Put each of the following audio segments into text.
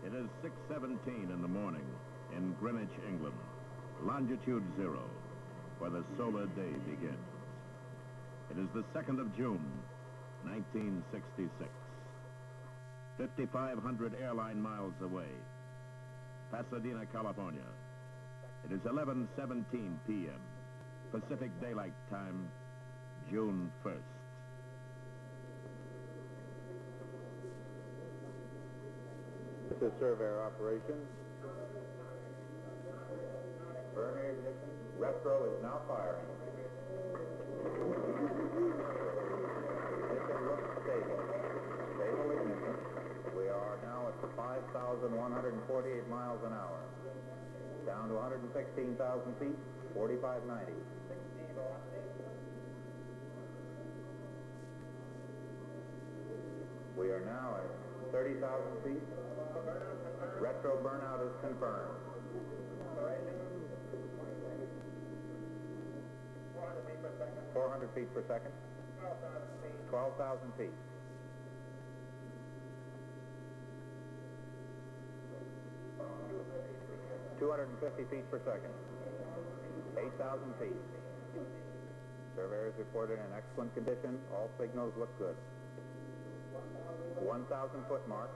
It is 6:17 in the morning in Greenwich, England, longitude 0, where the solar day begins. It is the 2nd of June, 1966. 5,500 airline miles away, Pasadena, California. It is 11:17 p.m. Pacific Daylight Time, June 1st. This is Surveyor operations. Burner ignition. Retro is now firing. Ignition looks stable. Stable ignition. We are now at 5,148 miles an hour. Down to 116,000 feet, 4590. We are now at 30,000 feet. Retro burnout is confirmed. 400 feet per second. 12,000 feet. 250 feet per second. 8,000 feet. Surveyors reported in excellent condition. All signals look good. 1,000 foot mark.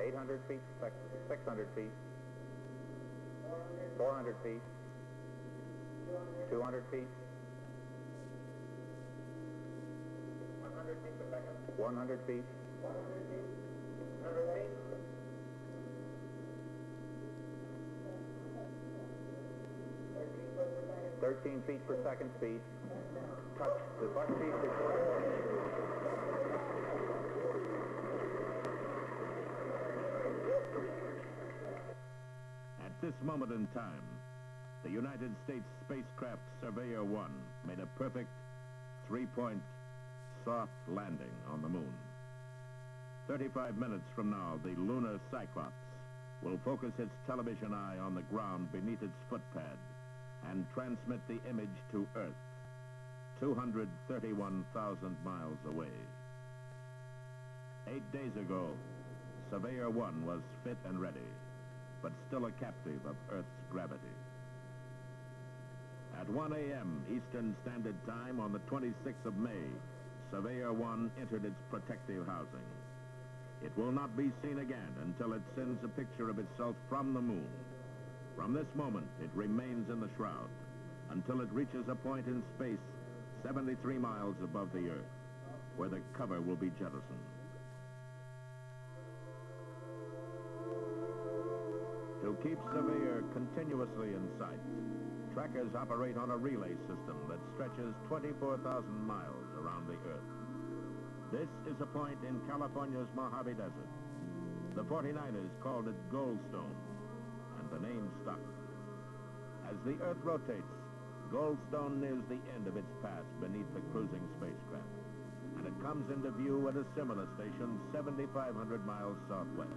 800 feet, 600 feet. 400 feet. 200 feet. 100 feet per second. 100 feet. 100 feet. 13 feet per second speed. Touch the butt speed reported. At this moment in time, the United States spacecraft Surveyor 1 made a perfect three-point soft landing on the moon. 35 minutes from now, the Lunar Cyclops will focus its television eye on the ground beneath its footpad and transmit the image to Earth, 231,000 miles away. 8 days ago, Surveyor 1 was fit and ready, but still a captive of Earth's gravity. At 1 a.m. Eastern Standard Time on the 26th of May, Surveyor 1 entered its protective housing. It will not be seen again until it sends a picture of itself from the moon. From this moment, it remains in the shroud until it reaches a point in space 73 miles above the Earth, where the cover will be jettisoned. To keep Surveyor continuously in sight, trackers operate on a relay system that stretches 24,000 miles around the Earth. This is a point in California's Mojave Desert. The 49ers called it Goldstone, and the name stuck. As the Earth rotates, Goldstone nears the end of its path beneath the cruising spacecraft, and it comes into view at a similar station 7,500 miles southwest,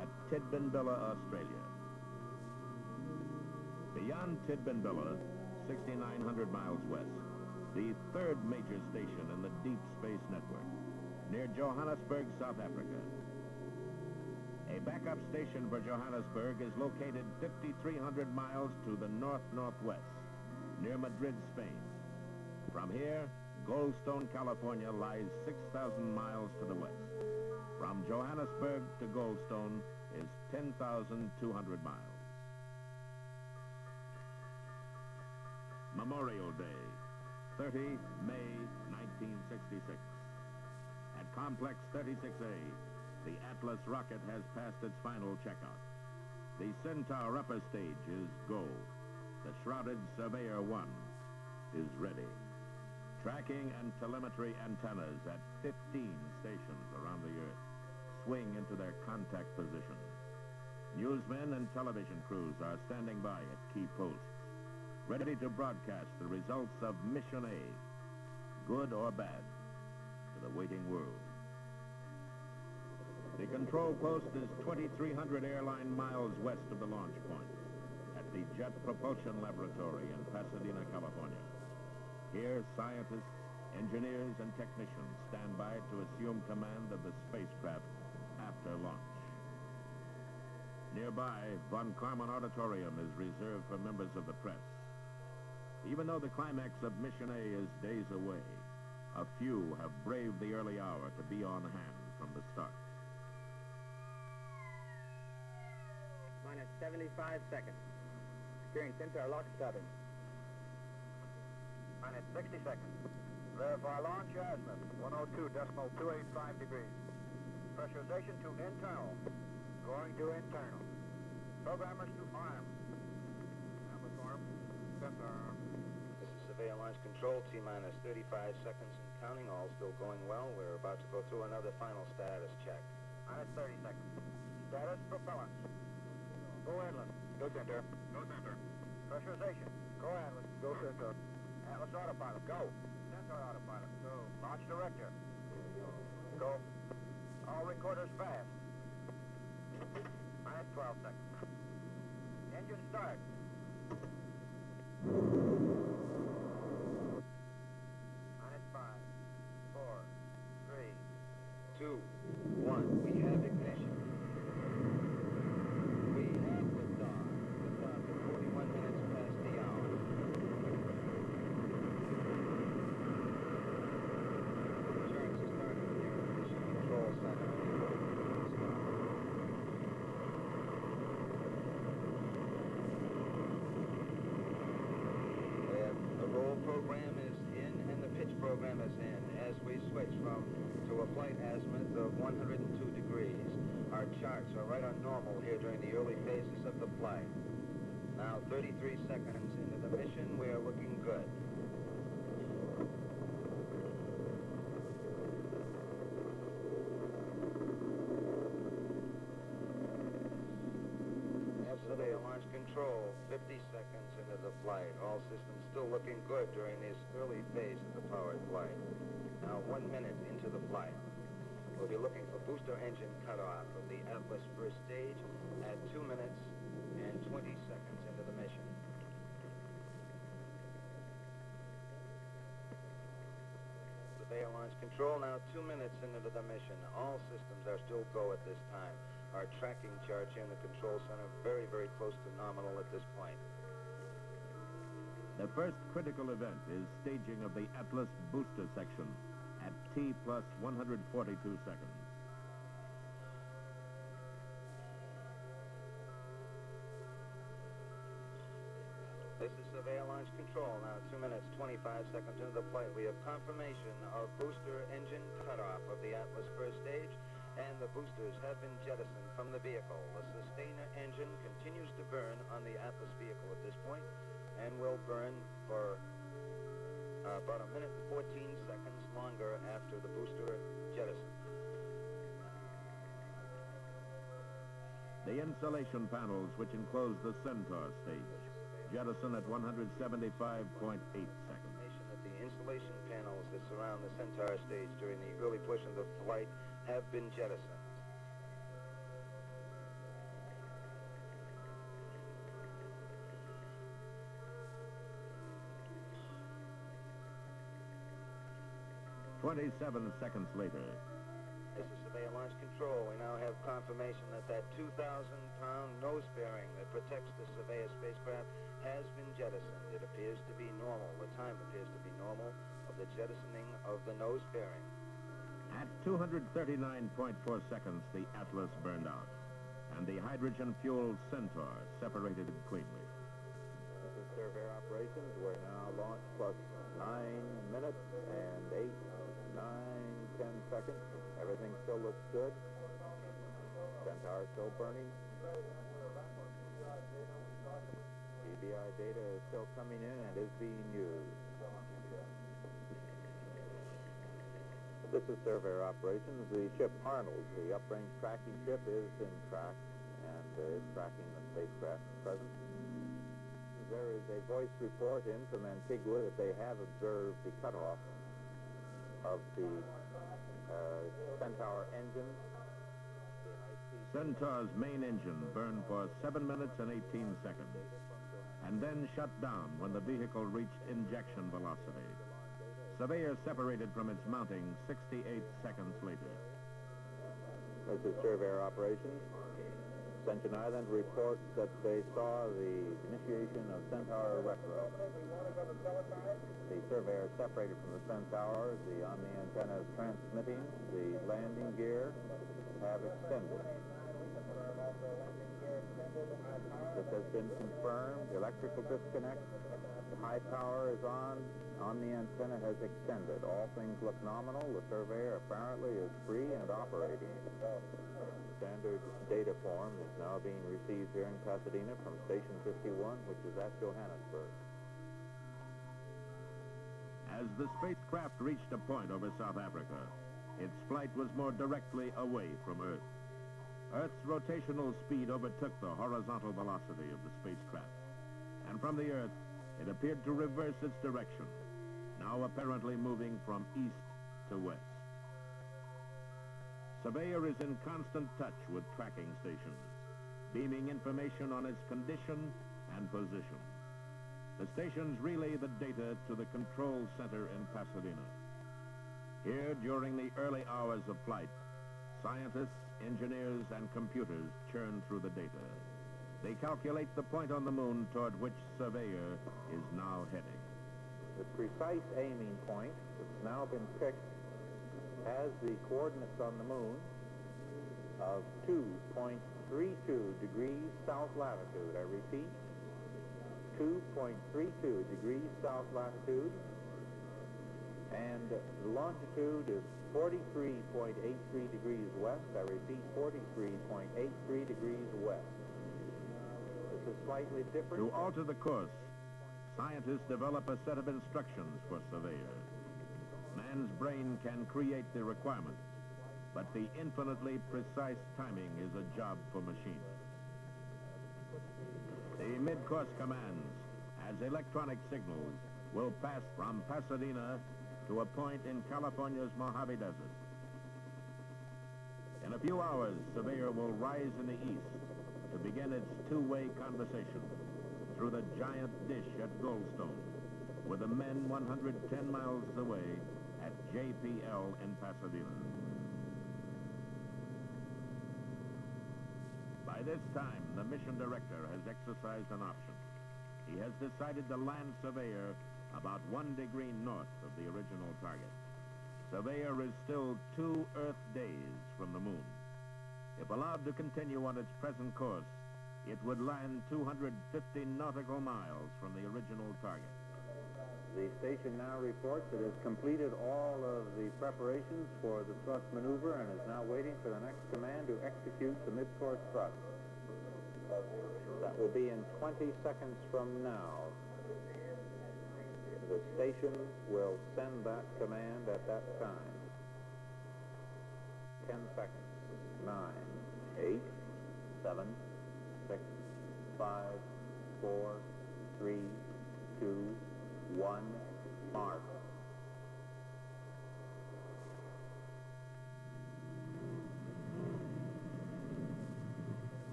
at Tidbinbilla, Australia. Beyond Tidbinbilla, 6,900 miles west, the third major station in the Deep Space Network, near Johannesburg, South Africa. A backup station for Johannesburg is located 5,300 miles to the north-northwest, near Madrid, Spain. From here, Goldstone, California lies 6,000 miles to the west. From Johannesburg to Goldstone is 10,200 miles. Memorial Day, 30 May 1966. At Complex 36A, the Atlas rocket has passed its final checkout. The Centaur upper stage is go. The shrouded Surveyor 1 is ready. Tracking and telemetry antennas at 15 stations around the Earth swing into their contact positions. Newsmen and television crews are standing by at key posts, ready to broadcast the results of Mission A, good or bad, to the waiting world. The control post is 2,300 airline miles west of the launch point, at the Jet Propulsion Laboratory in Pasadena, California. Here, scientists, engineers, and technicians stand by to assume command of the spacecraft after launch. Nearby, Von Karman Auditorium is reserved for members of the press. Even though the climax of Mission A is days away, a few have braved the early hour to be on hand from the start. Minus 75 seconds. Steering Centaur lock starting. Minus 60 seconds. Verify launch azimuth, 102.285 degrees. Pressurization to internal. Going to internal. Programmers to arm. Atlas arm. Centaur arm. This is Surveyor Launch Control, T-minus 35 seconds and counting, all still going well. We're about to go through another final status check. Minus 30 seconds. Status propellants. Go Atlas. Go Centaur. Go Centaur. Pressurization. Go Atlas. Go Centaur. Atlas autopilot. Go. Centaur autopilot. Go. Launch director. Go. All recorders fast. Minus 12 seconds. Engine start. Minus 5, 4, 3, 2, 1, we have ignition. We have liftoff. Liftoff at 41 minutes past the hour. Charts are starting here at the Mission Control Center. The roll program is in and the pitch program is in as we switch to a flight azimuth of 102 degrees. Our charts are right on normal here during the early phases of the flight. Now 33 seconds into the mission, we are looking good. Surveyor Launch Control, 50 seconds into the flight. All systems still looking good during this early phase of the powered flight. Now 1 minute into the flight. We'll be looking for booster engine cutoff of the Atlas first stage at 2 minutes and 20 seconds into the mission. Surveyor Launch Control, now 2 minutes into the mission. All systems are still go at this time. Our tracking charge here in the control center very, very close to nominal at this point. The first critical event is staging of the Atlas booster section at T plus 142 seconds. This is Surveyor Launch Control, now 2 minutes, 25 seconds into the flight. We have confirmation of booster engine cutoff of the Atlas first stage, and the boosters have been jettisoned from the vehicle. The sustainer engine continues to burn on the Atlas vehicle at this point, and will burn for about 1 minute and 14 seconds longer after the booster jettison. The insulation panels which enclose the Centaur stage jettison at 175.8 seconds. That the insulation panels that surround the Centaur stage during the early portion of the flight have been jettisoned. "27 seconds later. This is Surveyor Launch Control. We now have confirmation that that 2,000-pound nose bearing that protects the Surveyor spacecraft has been jettisoned. It appears to be normal. The time appears to be normal of the jettisoning of the nose bearing. At 239.4 seconds, the Atlas burned out, and the hydrogen-fueled Centaur separated cleanly. This is Surveyor operations. We're now launched plus 9 minutes and 8, 9, 10 seconds. Everything still looks good. Centaur still burning. GBI data is still coming in and is being used. This is Surveyor operations. The ship Arnold, the uprange tracking ship, is in track and is tracking the spacecraft at present. There is a voice report in from Antigua that they have observed the cutoff of the Centaur engine. Centaur's main engine burned for 7 minutes and 18 seconds, and then shut down when the vehicle reached injection velocity. Surveyor separated from its mounting 68 seconds later. This is Surveyor operations. Ascension Island reports that they saw the initiation of Centaur retro. The Surveyor separated from the Centaur. The Omni antenna is transmitting. The landing gear have extended. This has been confirmed. Electrical disconnect. The high power is on. Omni antenna has extended. All things look nominal. The Surveyor apparently is free and operating. Standard data form is now being received here in Pasadena from Station 51, which is at Johannesburg. As the spacecraft reached a point over South Africa, its flight was more directly away from Earth. Earth's rotational speed overtook the horizontal velocity of the spacecraft, and from the Earth, it appeared to reverse its direction, now apparently moving from east to west. Surveyor is in constant touch with tracking stations, beaming information on its condition and position. The stations relay the data to the control center in Pasadena. Here, during the early hours of flight, scientists, engineers, and computers churn through the data. They calculate the point on the moon toward which Surveyor is now heading. The precise aiming point that's now been picked has the coordinates on the moon of 2.32 degrees south latitude. I repeat, 2.32 degrees south latitude, and the longitude is 43.83 degrees west. I repeat, 43.83 degrees west. This is slightly different. To alter the course, scientists develop a set of instructions for Surveyor. Man's brain can create the requirements, but the infinitely precise timing is a job for machines. The mid-course commands, as electronic signals, will pass from Pasadena to a point in California's Mojave Desert. In a few hours, Surveyor will rise in the east to begin its two-way conversation through the giant dish at Goldstone, with the men 110 miles away at JPL in Pasadena. By this time, the mission director has exercised an option. He has decided to land Surveyor about 1 degree north of the original target. Surveyor is still 2 Earth days from the moon. If allowed to continue on its present course, it would land 250 nautical miles from the original target. The station now reports it has completed all of the preparations for the thrust maneuver and is now waiting for the next command to execute the mid-course thrust. That will be in 20 seconds from now. The station will send that command at that time. 10 seconds. 9, 8, 7, 6, 5, 4, 3, 2, 1, mark.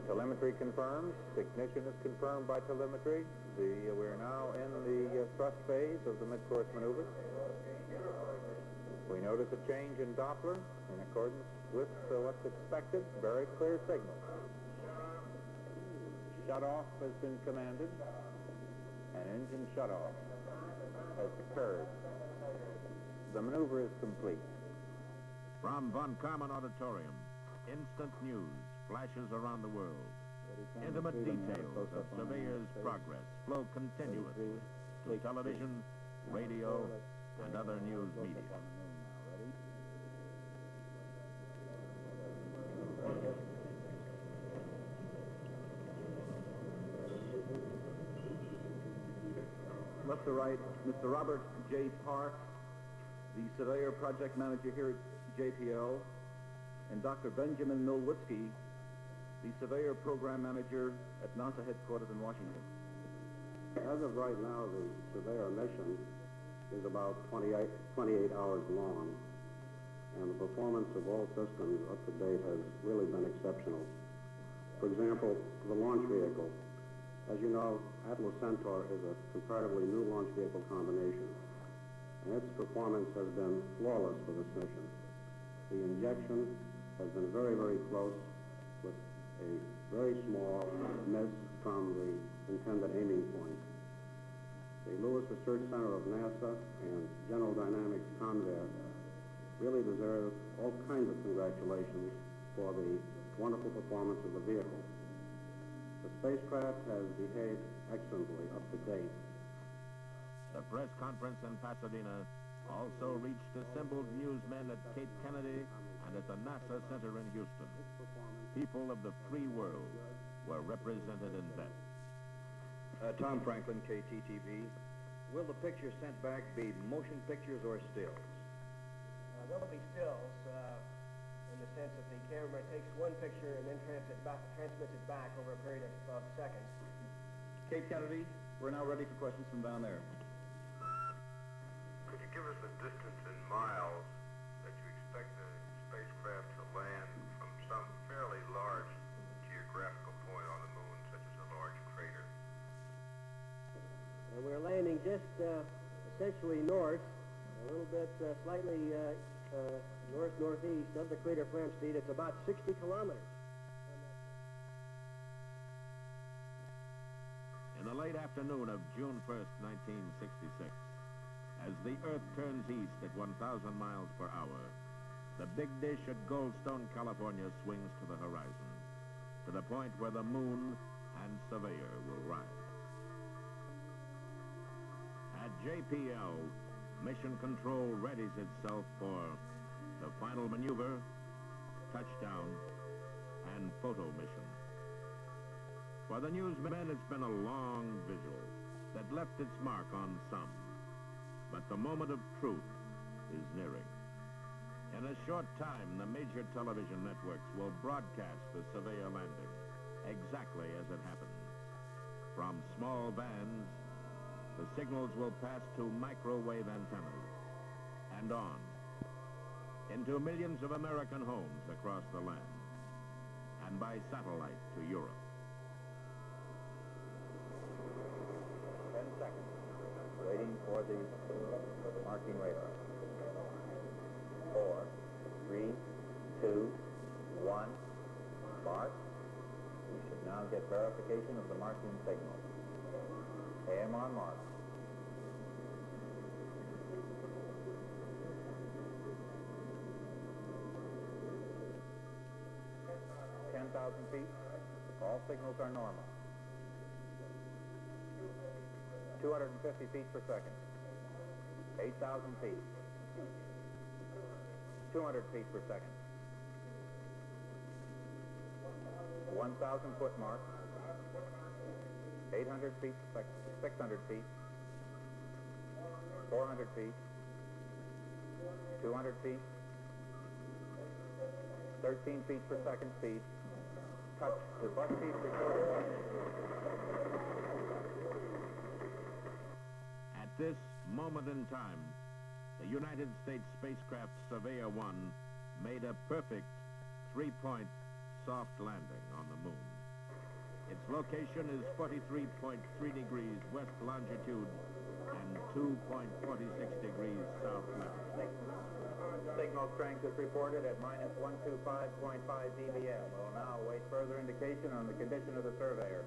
Telemetry confirms. Ignition is confirmed by telemetry. We're now in the thrust phase of the mid-course maneuver. We notice a change in Doppler in accordance with what's expected. Very clear signal. Shut-off has been commanded. An engine shut-off has occurred. The maneuver is complete. From Von Karman Auditorium, instant news flashes around the world. Intimate intimate details of Surveyor's progress flow continuously to television, radio, and other news media. Left to right, Mr. Robert J. Park, the Surveyor Project Manager here at JPL, and Dr. Benjamin Milwitsky, the Surveyor Program Manager at NASA headquarters in Washington. As of right now, the Surveyor mission is about 28 hours long, and the performance of all systems up to date has really been exceptional. For example, the launch vehicle. As you know, Atlas-Centaur is a comparatively new launch vehicle combination, and its performance has been flawless for this mission. The injection has been very, very close, with a very small miss from the intended aiming point. The Lewis Research Center of NASA and General Dynamics Convair really deserve all kinds of congratulations for the wonderful performance of the vehicle. The spacecraft has behaved excellently up to date. The press conference in Pasadena also reached assembled newsmen at Cape Kennedy and at the NASA Center in Houston. People of the free world were represented in that. Tom Franklin, KTTV. Will the pictures sent back be motion pictures or stills? They'll be stills, in the sense that the camera takes one picture and then transmits it back over a period of seconds. Cape Kennedy, we're now ready for questions from down there. Could you give us the distance in miles that you expect the spacecraft to land from some fairly large geographical point on the moon, such as a large crater? We're landing just essentially north, a little bit slightly north-northeast of the crater Flamsteed. It's about 60 kilometers. In the late afternoon of June 1st, 1966, as the Earth turns east at 1,000 miles per hour, the big dish at Goldstone, California swings to the horizon, to the point where the moon and Surveyor will rise. At JPL, Mission Control readies itself for the final maneuver, touchdown, and photo mission. For the newsmen, it's been a long visual that left its mark on some. But the moment of truth is nearing. In a short time, the major television networks will broadcast the Surveyor landing exactly as it happens. From small bands, the signals will pass to microwave antennas and on into millions of American homes across the land and by satellite to Europe. 10 seconds. Waiting for the marking radar. 4, 3, 2, 1. Mark. We should now get verification of the marking signal. AM on mark. 10,000 feet. All signals are normal. 250 feet per second. 8,000 feet. 200 feet per second. 1,000 foot mark. 800 feet per second. 600 feet. 400 feet. 200 feet. 13 feet per second speed. Touch to bus speed recorded. At this moment in time, the United States spacecraft Surveyor 1 made a perfect three-point soft landing on the moon. Its location is 43.3 degrees west longitude and 2.46 degrees south latitude. Signal strength is reported at minus 125.5 dBm. We'll now await further indication on the condition of the Surveyor.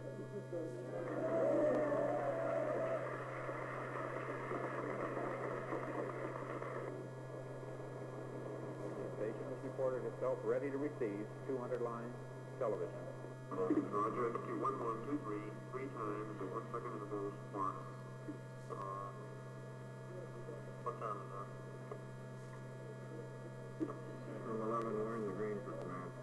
The station has reported itself ready to receive 200 line television. Roger, 1 second interval, mark. What time is that? 7:11, we're in the green for command.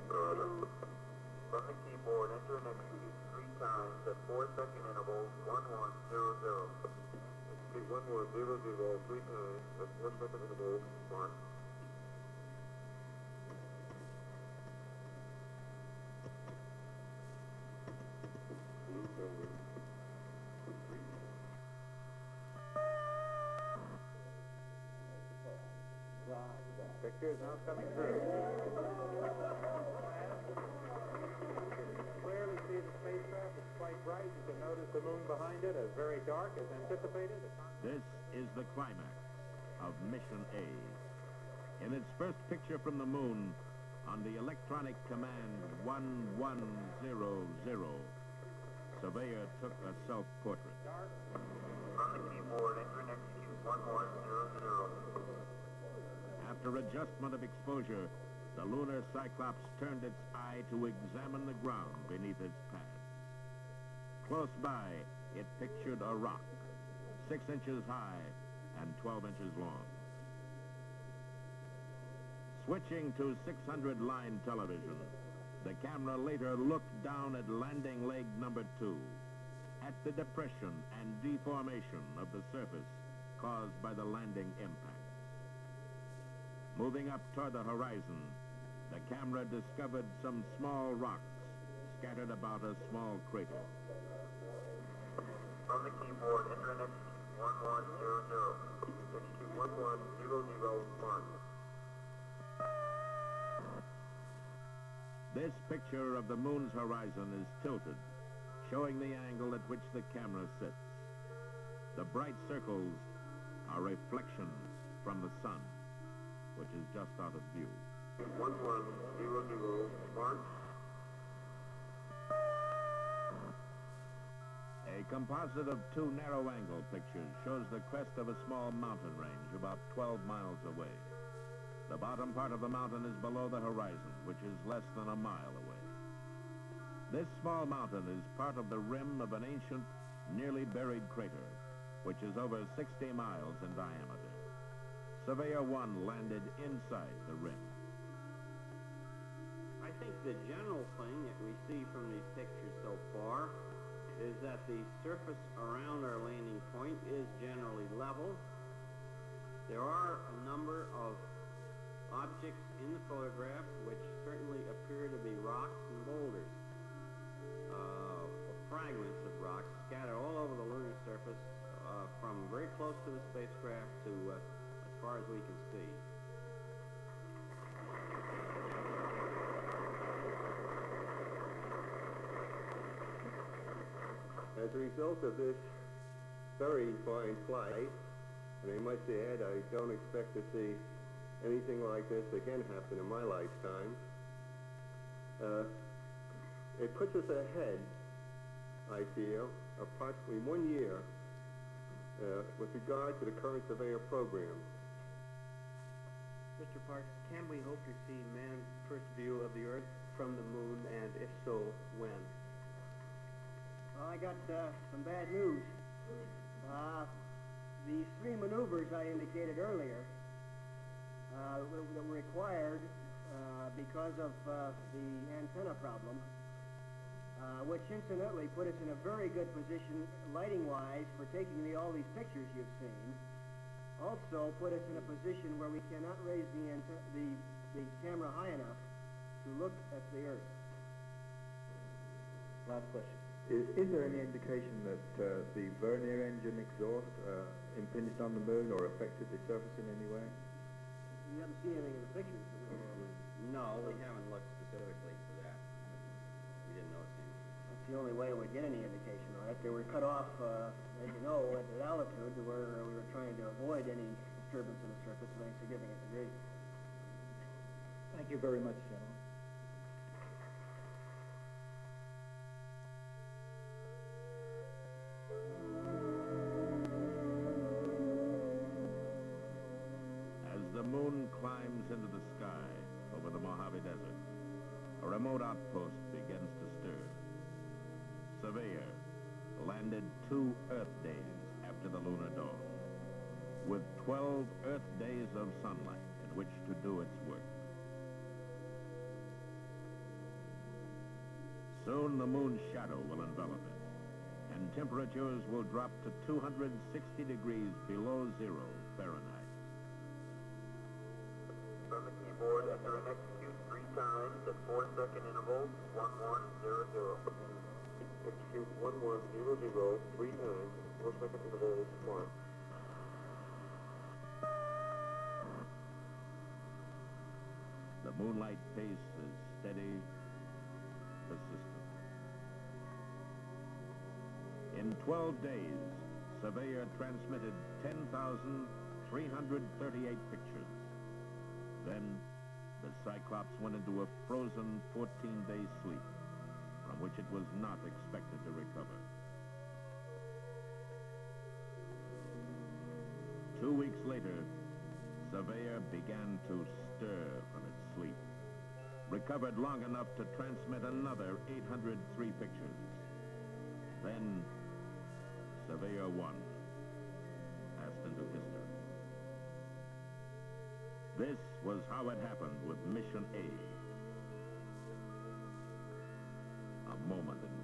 From the keyboard, enter and execute 3 times at 4-second intervals, 1100. Execute 1100 3 times at 4-second intervals, mark. Picture is now coming through. Clearly see the spacecraft. It's quite bright. You can notice the moon behind it as very dark as anticipated. This is the climax of Mission A. In its first picture from the moon, on the electronic command 1100, Surveyor took a self-portrait. From the keyboard, enter and execute 1100. After adjustment of exposure, the lunar Cyclops turned its eye to examine the ground beneath its pads. Close by, it pictured a rock, 6 inches high and 12 inches long. Switching to 600-line television, the camera later looked down at landing leg number 2, at the depression and deformation of the surface caused by the landing impact. Moving up toward the horizon, the camera discovered some small rocks scattered about a small crater. From the keyboard, enter and execute 1100. Execute 1100, mark. This picture of the moon's horizon is tilted, showing the angle at which the camera sits. The bright circles are reflections from the sun, which is just out of view. 1100, mark. A composite of 2 narrow-angle pictures shows the crest of a small mountain range about 12 miles away. The bottom part of the mountain is below the horizon, which is less than a mile away. This small mountain is part of the rim of an ancient, nearly buried crater, which is over 60 miles in diameter. Surveyor 1 landed inside the rim. I think the general thing that we see from these pictures so far is that the surface around our landing point is generally level. There are a number of objects in the photograph which certainly appear to be rocks and boulders, fragments of rocks scattered all over the lunar surface from very close to the spacecraft to as far as we can see. As a result of this very fine flight, and I must add, I don't expect to see anything like this again happen in my lifetime. It puts us ahead, I feel, approximately 1 year with regard to the current Surveyor program. Mr. Parks, can we hope to see man's first view of the Earth from the moon, and if so, when? Well, I got some bad news. These 3 maneuvers I indicated earlier that were required because of the antenna problem, which incidentally put us in a very good position lighting-wise for taking all these pictures you've seen, also put us in a position where we cannot raise the camera high enough to look at the Earth. Last question. Is there any indication that the vernier engine exhaust impinged on the moon or affected the surface in any way? You haven't seen anything in the pictures. No, we haven't looked specifically for that. We didn't notice anything. That's the only way we'd get any indication on it. They were cut off, as you know, at an altitude where we were trying to avoid any disturbance in the surface of any significant degree. Thank you very much, gentlemen. As the moon climbs into the sky over the Mojave Desert, a remote outpost begins to stir. Surveyor, who landed 2 Earth days after the lunar dawn, with 12 Earth days of sunlight in which to do its work. Soon the moon's shadow will envelop it, and temperatures will drop to 260 degrees below 0 Fahrenheit. From the keyboard, enter and execute 3 times at 4-second intervals, 1100. Execute 1100 3 times, 4-second intervals, 1. The moonlight pace is steady, persistent. In 12 days, Surveyor transmitted 10,338 pictures. Then, the Cyclops went into a frozen 14-day sleep, from which it was not expected to recover. 2 weeks later, Surveyor began to stir from its sleep, recovered long enough to transmit another 803 pictures. Then, Surveyor 1 passed into history. This was how it happened with Mission A. A moment in